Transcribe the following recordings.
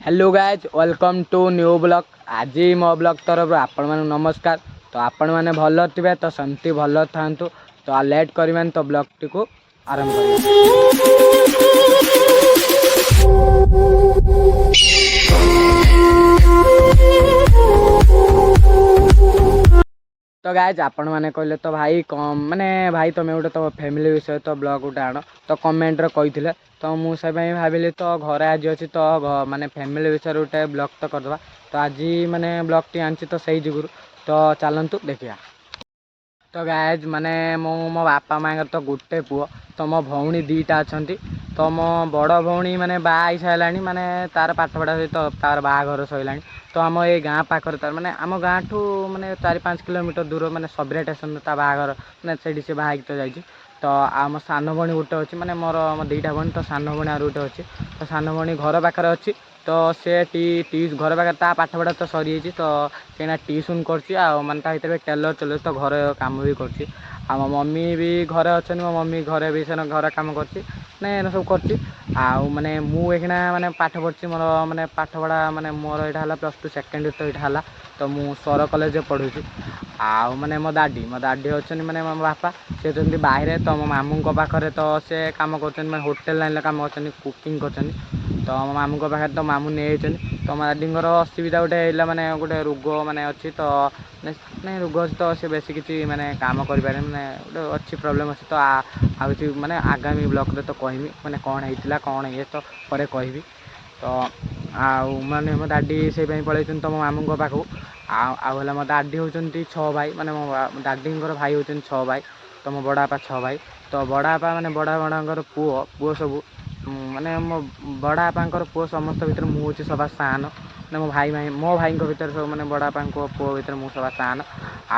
Hello guys welcome to new blog. आज मो blog तरफ आपण मानक नमस्कार। तो आपण मैंने भल थे तो सेमती भल था। तो लेट कर तो ब्लॉग टी को आरंभ कर। तो गाइज आपण मैंने कहले तो भाई कम माने भाई तुम्हें गोटे तो फैमिली विषय तो ब्लॉग गोटे आण तो कमेंट रे तो मुझे भाविली तो घर आज अच्छी तो माने फैमिली विषय गोटे ब्लॉग तो करदे। तो आज माने ब्लॉग टी आनी तो सही जुगुरु तो चलतु देखिया। तो गाइज माने मो बापा माँ तो गोटे पुओ तो मो भौणी दीटा अच्छा। तो मो बड़ भौणी माने बाई सारा माने तार पाठ पढ़ा सहित तार बाहाघर सैला। तो आम ये गाँ पाखर तार माने आम गाँ ठू माने 4-5 किलोमीटर दूर माने सबरे स्टेशन ता बाहाघर माने से बाहा तो जाइए। तो आम सान भणी गोटे अच्छी माने मोर दीटा भणी तो सान भणी आर गोटे अच्छी। तो सान भणी घर पाखे अच्छी तो से घर पाखे ता पाठ पढ़ा तो सरी जाइए। तो से ट्यूशन कर टेलर चल तो घर काम भी कर। मम्मी भी घरे अच्छे मो मम्मी घरे भी से घर काम कर सब कर। माने मुझे माने पाठ पढ़ी मोर माने पाठ पढ़ा माने मोर यहाँ +2 सेकेंड तो यहाँ तो मु सर कॉलेज पढ़ू। माने मो दादी अच्छे माने मो बापा से बाहर तो मो मामू पाखे तो से कम कर होटेल लाइन कम कर कुकिंग कर। तो मो मामू पाखे तो मामू नहीं तो मो दादी असुविधा गोटे माने गोटे रोग माने अच्छी तो नहीं रोग अच्छी तो सी बेस किसी माने काम कर माने गोटे अच्छी प्रोब्लेम अच्छी। तो आगे माने आगामी ब्लॉग रे तो कहमी माने कौन होता कौन ये तो पर कहबी। तो माने मो दादी से पलि तो मो मामू पाखु आला मो दादी होती 6 भाई माने मो दादी भाई होती 6 भाई। तो मो बड़ा बापा 6 भाई। तो बड़ा बापा माने बड़ा बड़ा पुओ सब माने मो बड़ा बापा पुओ समस्त भर मुझे सभा सान मो भाई भर सब माने बड़ा बापा पुओ भर मु सभा सान।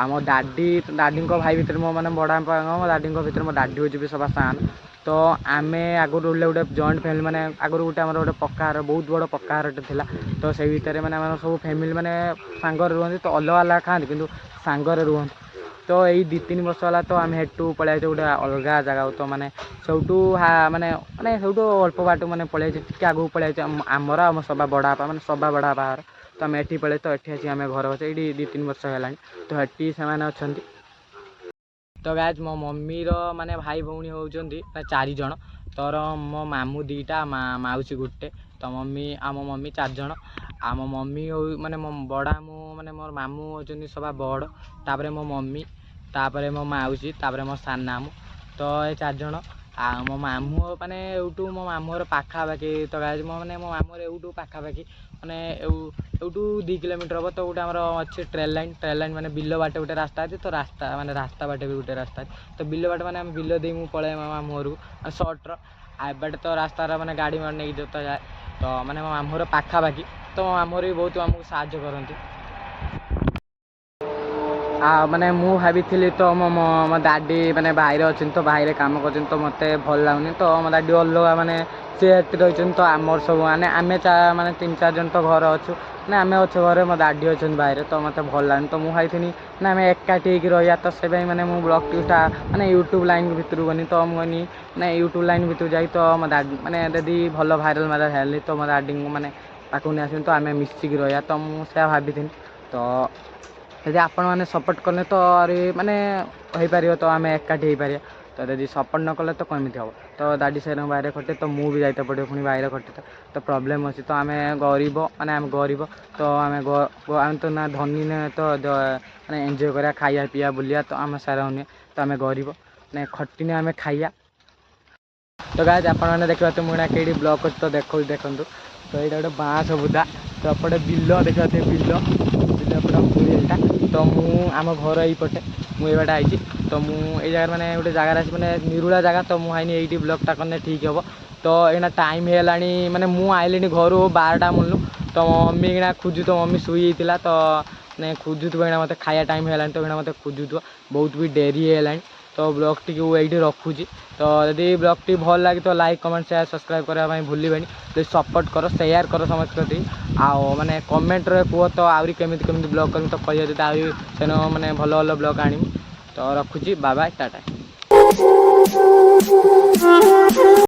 मो दादी भाई भर मो माने बड़ा बापा मो दादी भर मो दादी हो सभा सान। तो आम आगुरी गोटे जॉइंट फैमिली माने आगुरी गोटे आम गोटे पक्कार बहुत बड़ पक्कारटे थिला। तो से भितर माने सब फैमिली माने सांगर रुहति तो अलग अलग खाते कि सांगर रुहति। तो यही 2-3 वर्ष है तो आम हेटू पलि गोटे अलग जगह तो माने सबुठू माने माने सब अल्प बाट माने पलि टे आगू पलि आमर आम सभा बड़ा बापा माने सभा बड़ा बाहर तो आम ये पलि तो ये आम घर अच्छे ये 2-3 वर्ष है तो ये से अच्छा। तो गाइज मो मम्मी माने भाई भौणी होती 4 जन। तोर मो मामू 2टा माउसी गोटे तो आम मम्मी 4 जन। आम मम्मी माने मो बड़ा मु माने मोर मामू होती सभा बड़ तापर मो मम्मी तापर मो माउसी तापर मो सान मामू तो ये 4 जन। मो मामू माने एवटू मो मामूर पाखापाखि तो गाइज मो माने मो मामूर एवटू पाखापाखि माने एवटू 2 किलोमीटर हम तो गोटे आमर अच्छे ट्रेन लाइन माने बिल बाटे गोटे रास्ता अच्छे। तो रास्ता माने रास्ता बाटे भी गोटे रास्ता तो बिल बाटे माने बिल दे पलए मो मामू घर को सर्ट्र एबटे तो रास्तार माने गाड़ी मार नहीं जोता जाए। तो माने मो मामूर पाखापाखि तो मो मामूर भी बहुत आमको साहाଯ୍य करती। माने मु भाभी तो मो दादी माने बाहर अच्छे तो बाहर काम कर तो मत भल लगुनि। तो मो दादी अलग माने सी रही तो आमर सब माने आम माने 3-4 जन तो घर अच्छु ना आम अच्छे घर मो दादी अच्छे बाहर तो मत भल लगुनि। तो मुझे ना आम एकाठी रहा तो से मैंने मो ब्लॉग टी माने यूट्यूब लाइन भितर गनी तो मुझे ना यूट्यूब लाइन भितर जाई तो मो दादी माने दादी भल भाइराल माइराल हेली तो मो दादी माने पाक नहीं आस तो आम मिसिक रहा तो मुझे भाभी तो यदि आपण मैंने सपोर्ट कले तो माने हो पार तो आम एकाठी हो पार। तो यदि सपोर्ट न कले तो कमी हम तो दादी से बाहर खटे तो मु भी जाते पड़े पुणी बाहर खटे तो प्रॉब्लम अच्छी। तो आम गरीब माने आम गरीब तो आम तो ना धनी ना तो माने एंजॉय करा खाया पीया बुलिया तो आम सारा होनी तो आम गरीब ना खटिने आम खाइया। तो गाइज आपण मैंने देखा तो मुझे कई ब्लॉक अच्छे तो देखो तो ये गोटे बाँस बुदा तो एपटे बिल देखा बिल एपटा तो आम घर यपटे मुझे आई तो मुझे जगह मैंने गोटे जगार मैंने निरुला जगह तो मुझे ये ब्लॉगटा करने ठीक हम। तो यहाँ टाइम है माने मु आइली घर 12टा मूलू तो मम्मी कि खोजु तो मम्मी शुई तो नहीं खोजुव मत खाया टाइम है तो मत खोजुव बहुत भी डेरी है। तो ब्लॉग टी ये रखुची तो यदि ब्लॉग टी भल लगे तो लाइक कमेंट शेयर सब्सक्राइब करने भूलबेनि। तो सपोर्ट कर शेयर कर समस्त माने कमेंट रे कह तो आहरी केमी ब्लॉग करमी तो कह से मैंने भल भल ब्लॉग आनी तो रखुची बाय बाय टाटा।